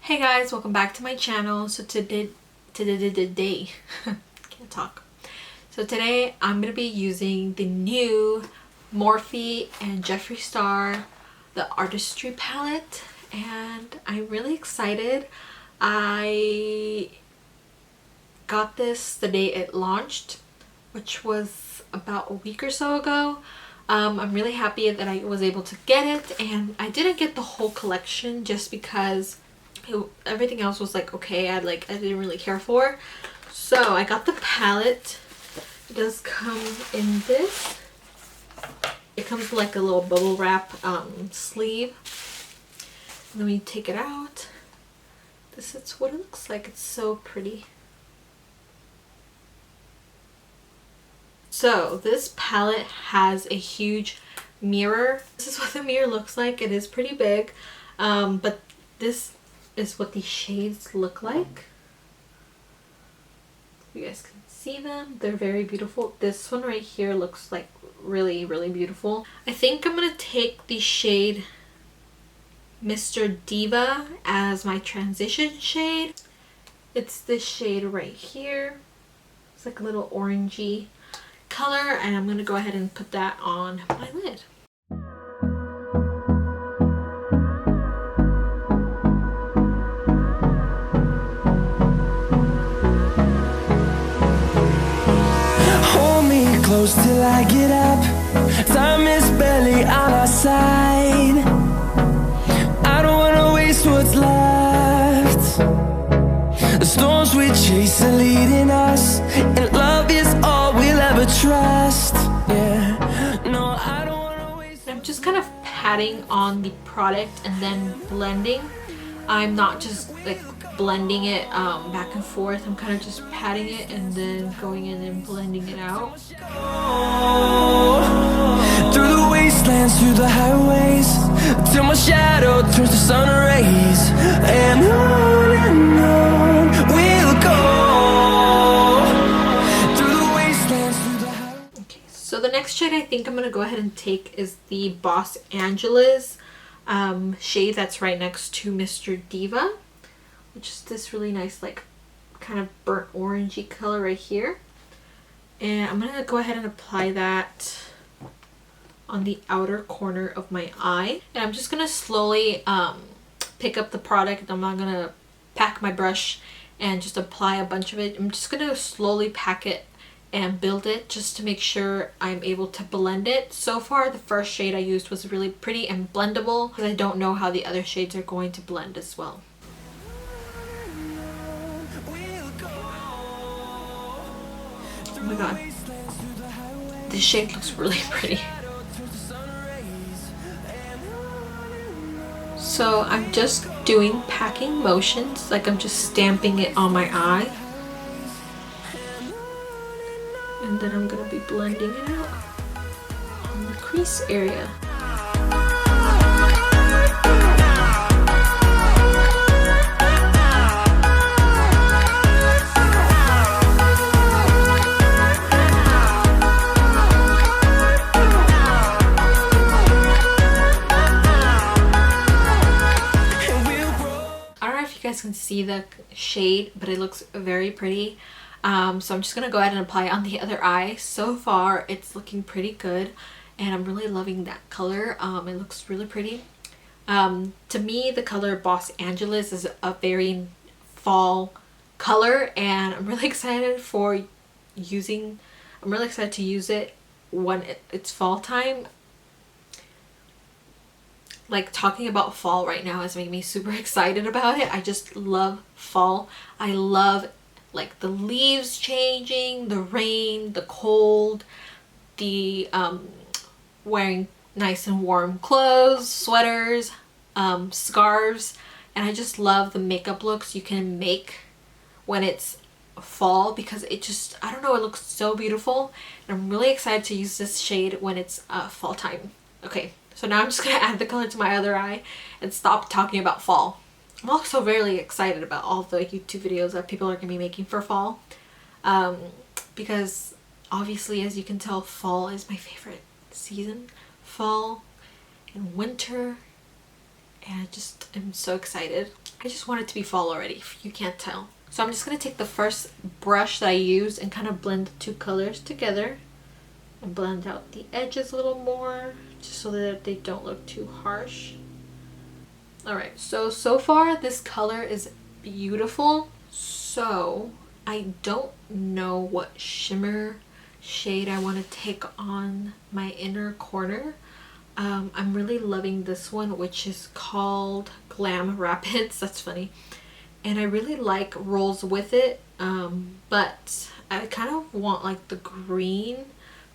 Hey guys, welcome back to my channel. So today can't talk. So today I'm gonna be using the new Morphe and Jeffree Star, the Artistry palette, and I'm really excited. I got this the day it launched, which was about a week or so ago. I'm really happy that I was able to get it, and I didn't get the whole collection just because everything else was like okay. I didn't really care for, so I got the palette. It does come in this. It comes with like a little bubble wrap sleeve, and then when you take it out, this is what it looks like. It's so pretty. So this palette has a huge mirror. This is what the mirror looks like. It is pretty big, but this is what these shades look like. You guys can see them. They're very beautiful. This one right here looks like really beautiful. I think I'm gonna take the shade Mr. Diva as my transition shade. It's this shade right here. It's like a little orangey color, and I'm gonna go ahead and put that on my lid. Close till I get up. Time is barely on our side. I don't wanna waste what's left. The storms we chase are leading us, and love is all we'll ever trust. Yeah, no, I don't wanna waste. I'm just kind of patting on the product and then blending. I'm not just like blending it back and forth. I'm kind of just patting it and then going in and blending it out. Through the wastelands, through the highways, till my shadow turns to sun rays, and on we'll go. Through the wastelands, through the highways. Okay, so the next shade I think I'm gonna go ahead and take is the Los Angeles shade that's right next to Mr. Diva, which is this really nice like kind of burnt orangey color right here. And I'm gonna go ahead and apply that on the outer corner of my eye, and I'm just gonna slowly pick up the product. I'm not gonna pack my brush and just apply a bunch of it. I'm just gonna slowly pack it and build it just to make sure I'm able to blend it. So far the first shade I used was really pretty and blendable, because I don't know how the other shades are going to blend as well. Oh my god, this shade looks really pretty. So I'm just doing packing motions, like I'm just stamping it on my eye. And then I'm gonna be blending it out on the crease area. You guys can see the shade, but it looks very pretty. So I'm just gonna go ahead and apply it on the other eye. So far it's looking pretty good, and I'm really loving that color. It looks really pretty. To me, the color Los Angeles is a very fall color, and I'm really excited to use it when it's fall time. Like, talking about fall right now is making me super excited about it. I just love fall. I love like the leaves changing, the rain, the cold, the wearing nice and warm clothes, sweaters, scarves, and I just love the makeup looks you can make when it's fall, because it just, I don't know, it looks so beautiful, and I'm really excited to use this shade when it's fall time. Okay. So now I'm just going to add the color to my other eye and stop talking about fall. I'm also very excited about all the YouTube videos that people are going to be making for fall. Because obviously, as you can tell, fall is my favorite season. Fall and winter and I just am so excited. I just want it to be fall already, if you can't tell. So I'm just going to take the first brush that I used and kind of blend the two colors together and blend out the edges a little more just so that they don't look too harsh. Alright, so far this color is beautiful. So I don't know what shimmer shade I want to take on my inner corner. I'm really loving this one, which is called Glam Rapids. That's funny. And I really like rolls with it, but I kind of want like the green,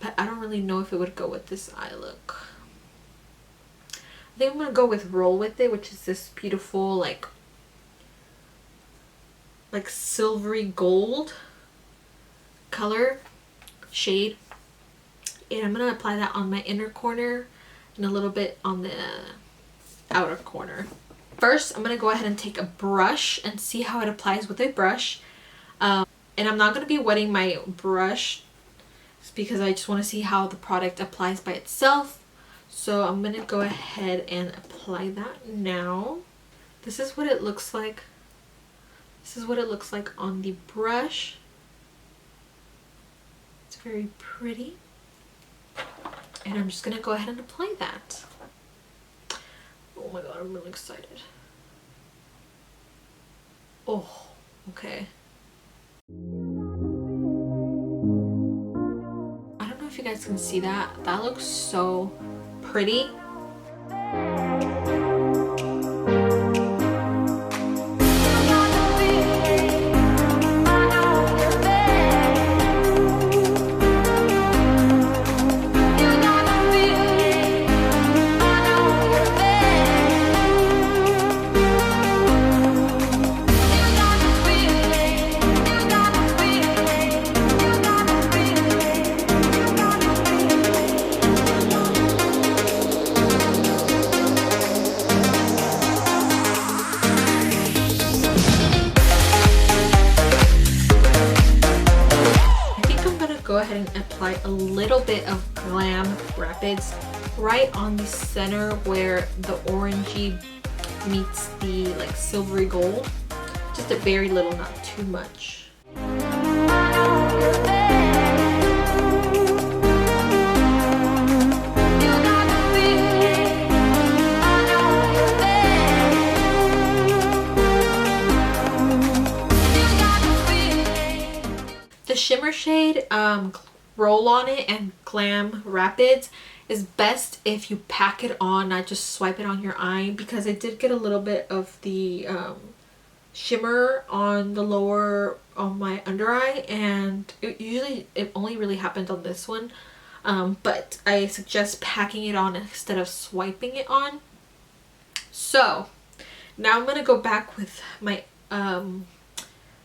but I don't really know if it would go with this eye look. I think I'm gonna go with roll with it, which is this beautiful like silvery gold color shade, and I'm gonna apply that on my inner corner and a little bit on the outer corner. First, I'm going to go ahead and take a brush and see how it applies with a brush. And I'm not going to be wetting my brush because I just want to see how the product applies by itself. So I'm going to go ahead and apply that now. This is what it looks like. This is what it looks like on the brush. It's very pretty. And I'm just going to go ahead and apply that. Oh my god, I'm really excited. Oh, okay. I don't know if you guys can see that. That looks so pretty. Go ahead and apply a little bit of Glam Rapids right on the center where the orangey meets the like silvery gold. Just a very little, not too much. The shimmer shade Roll On It and Glam Rapids is best if you pack it on, not just swipe it on your eye, because I did get a little bit of the shimmer on the lower on my under eye, and it only really happened on this one, but I suggest packing it on instead of swiping it on. So now I'm gonna go back with my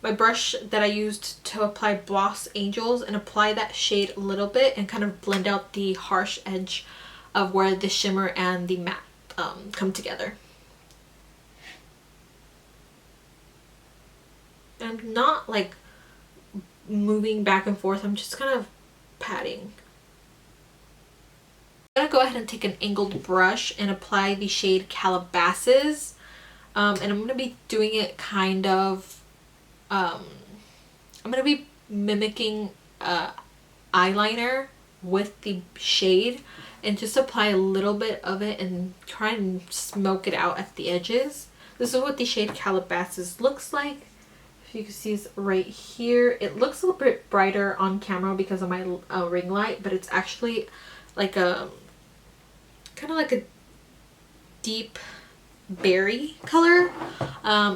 my brush that I used to apply Boss Angels and apply that shade a little bit and kind of blend out the harsh edge of where the shimmer and the matte come together. And I'm not like moving back and forth, I'm just kind of patting. I'm gonna go ahead and take an angled brush and apply the shade Calabasas, and I'm gonna be doing it kind of I'm gonna be mimicking eyeliner with the shade and just apply a little bit of it and try and smoke it out at the edges. This is what the shade Calabasas looks like. If you can see, it's right here. It looks a little bit brighter on camera because of my ring light, but it's actually like a kind of like a deep berry color.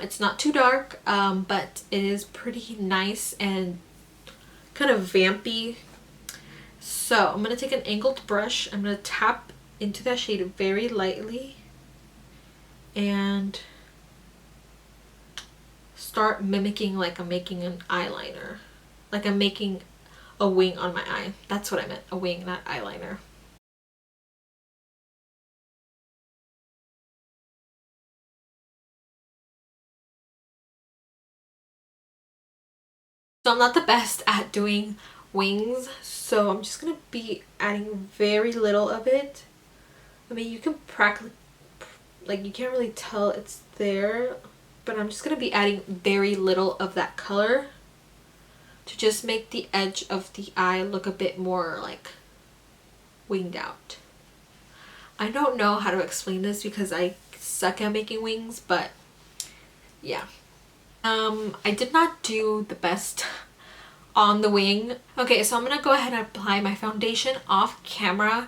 It's not too dark, but it is pretty nice and kind of vampy. So I'm going to take an angled brush. I'm going to tap into that shade very lightly and start mimicking like I'm making an eyeliner, like I'm making a wing on my eye. That's what I meant, a wing, not eyeliner. So I'm not the best at doing wings, so I'm just going to be adding very little of it. I mean, you can practically, like, you can't really tell it's there. but I'm just going to be adding very little of that color to just make the edge of the eye look a bit more like winged out. I don't know how to explain this because I suck at making wings, but yeah. I did not do the best on the wing. Okay, so I'm gonna go ahead and apply my foundation off camera,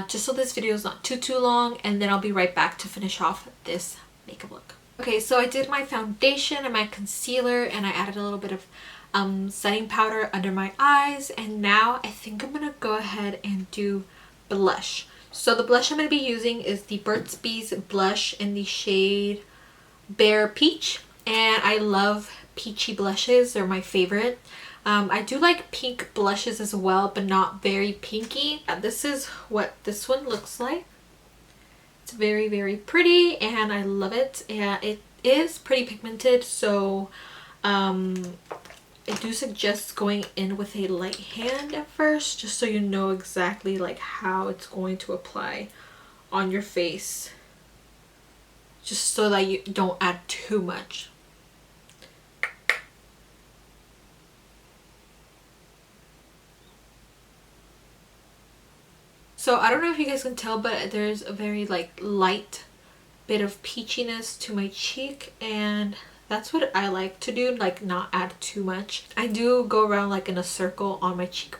just so this video is not too long, and then I'll be right back to finish off this makeup look. Okay, so I did my foundation and my concealer, and I added a little bit of setting powder under my eyes, and now I think I'm gonna go ahead and do blush. So the blush I'm gonna be using is the Burt's Bees blush in the shade Bare Peach, and I love peachy blushes. They're my favorite. I do like pink blushes as well, but not very pinky. This is what this one looks like. It's very pretty and I love it, and it is pretty pigmented, so I do suggest going in with a light hand at first, just so you know exactly like how it's going to apply on your face, just so that you don't add too much. So I don't know if you guys can tell, but there's a very like light bit of peachiness to my cheek, and that's what I like to do, like not add too much. I do go around like in a circle on my cheek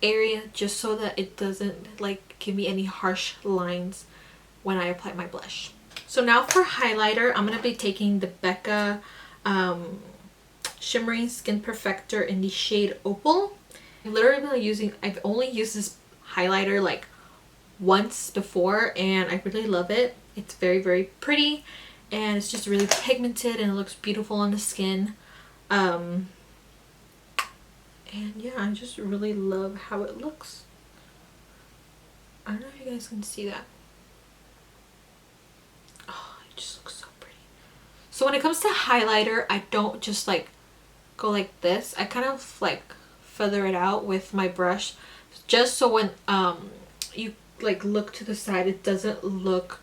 area just so that it doesn't like give me any harsh lines when I apply my blush. So now for highlighter, I'm going to be taking the Becca Shimmering Skin Perfector in the shade Opal. I've only used this highlighter like once before, and I really love it. It's very pretty, and it's just really pigmented and it looks beautiful on the skin. And yeah, I just really love how it looks. I don't know if you guys can see that. Oh, it just looks so pretty. So when it comes to highlighter, I don't just like go like this. I kind of like feather it out with my brush, just so when you like look to the side, it doesn't look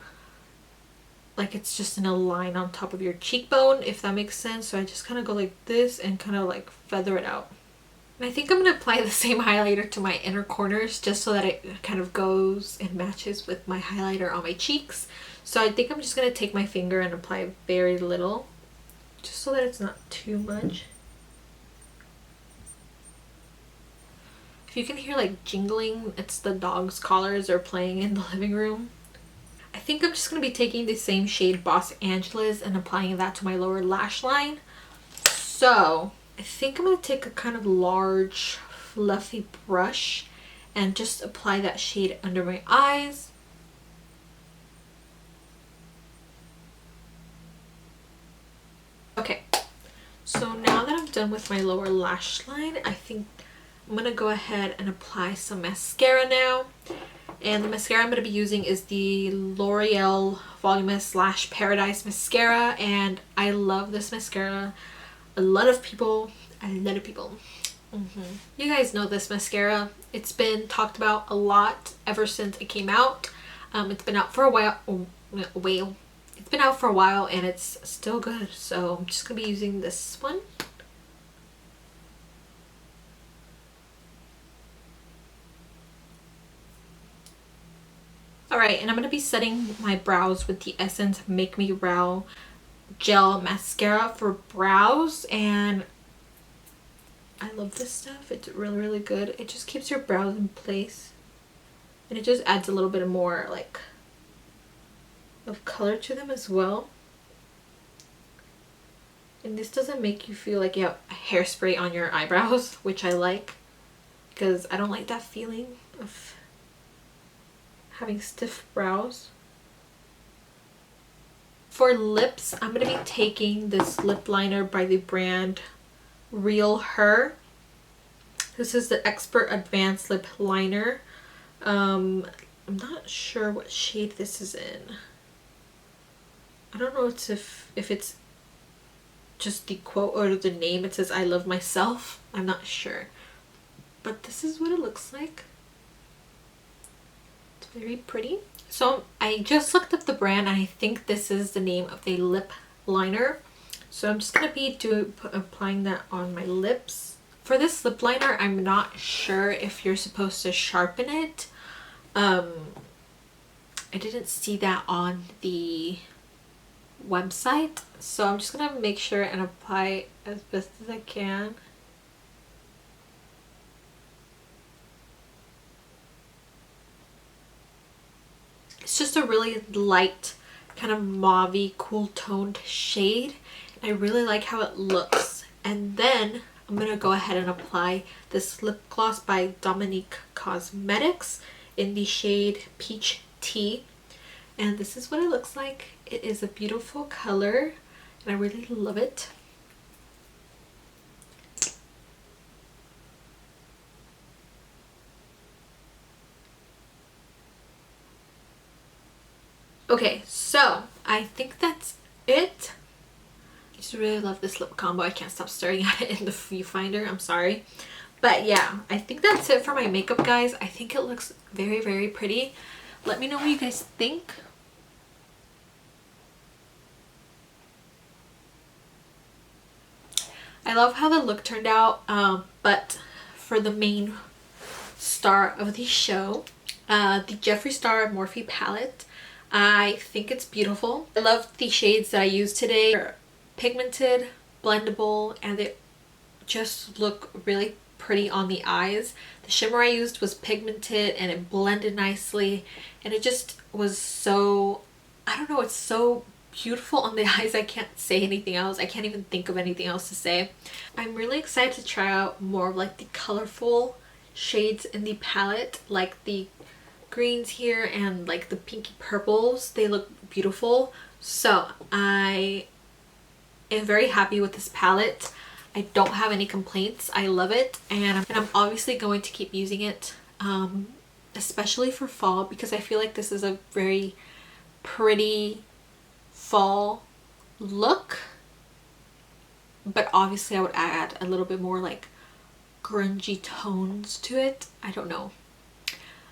like it's just in a line on top of your cheekbone, if that makes sense. So I just kind of go like this and kind of like feather it out. And I think I'm going to apply the same highlighter to my inner corners, just so that it kind of goes and matches with my highlighter on my cheeks. So I think I'm just going to take my finger and apply very little, just so that it's not too much. If you can hear like jingling, it's the dog's collars are playing in the living room. I think I'm just going to be taking the same shade Boss Angeles and applying that to my lower lash line. So I think I'm going to take a kind of large fluffy brush and just apply that shade under my eyes. Okay, so now that I'm done with my lower lash line, I think I'm going to go ahead and apply some mascara now. And the mascara I'm going to be using is the L'Oreal Voluminous Lash Paradise Mascara, and I love this mascara. A lot of people. You guys know this mascara. It's been talked about a lot ever since it came out. It's been out for a while. It's been out for a while and it's still good. So I'm just going to be using this one. Alright, and I'm going to be setting my brows with the Essence Make Me Brow Gel Mascara for brows, and I love this stuff. It's really good. It just keeps your brows in place, and it just adds a little bit more like of color to them as well. And this doesn't make you feel like you have hairspray on your eyebrows, which I like, because I don't like that feeling of having stiff brows. For lips, I'm going to be taking this lip liner by the brand Real Her. This is the Expert Advanced Lip Liner. I'm not sure what shade this is in. I don't know if it's just the quote or the name. It says I love myself. I'm not sure. But this is what it looks like. Very pretty. So I just looked up the brand and I think this is the name of the lip liner. So I'm just gonna be applying that on my lips. For this lip liner, I'm not sure if you're supposed to sharpen it. I didn't see that on the website, so I'm just gonna make sure and apply as best as I can. It's just a really light, kind of mauve-y, cool toned shade. I really like how it looks. And then I'm gonna go ahead and apply this lip gloss by Dominique Cosmetics in the shade Peach Tea. And this is what it looks like. It is a beautiful color and I really love it. Okay, so I think that's it. I just really love this lip combo. I can't stop staring at it in the viewfinder. I'm sorry. But yeah, I think that's it for my makeup, guys. I think it looks very, very pretty. Let me know what you guys think. I love how the look turned out, but for the main star of the show, the Jeffree Star Morphe palette, I think it's beautiful. I love the shades that I used today. They're pigmented, blendable, and they just look really pretty on the eyes. The shimmer I used was pigmented and it blended nicely, and it just was so, I don't know, it's so beautiful on the eyes. I can't say anything else. I can't even think of anything else to say. I'm really excited to try out more of like the colorful shades in the palette, like the greens here and like the pinky purples. They look beautiful. So I am very happy with this palette. I don't have any complaints. I love it, and I'm obviously going to keep using it, especially for fall, because I feel like this is a very pretty fall look. But obviously I would add a little bit more like grungy tones to it. I don't know.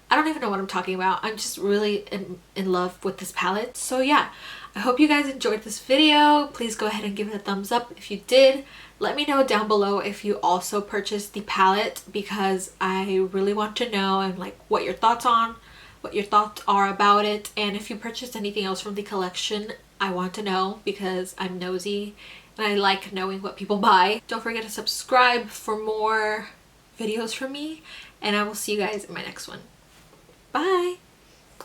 I don't even know what I'm talking about. I'm just really in love with this palette. So yeah, I hope you guys enjoyed this video. Please go ahead and give it a thumbs up if you did. Let me know down below if you also purchased the palette, because I really want to know and like what your thoughts are about it. And if you purchased anything else from the collection, I want to know, because I'm nosy and I like knowing what people buy. Don't forget to subscribe for more videos from me, and I will see you guys in my next one. Bye!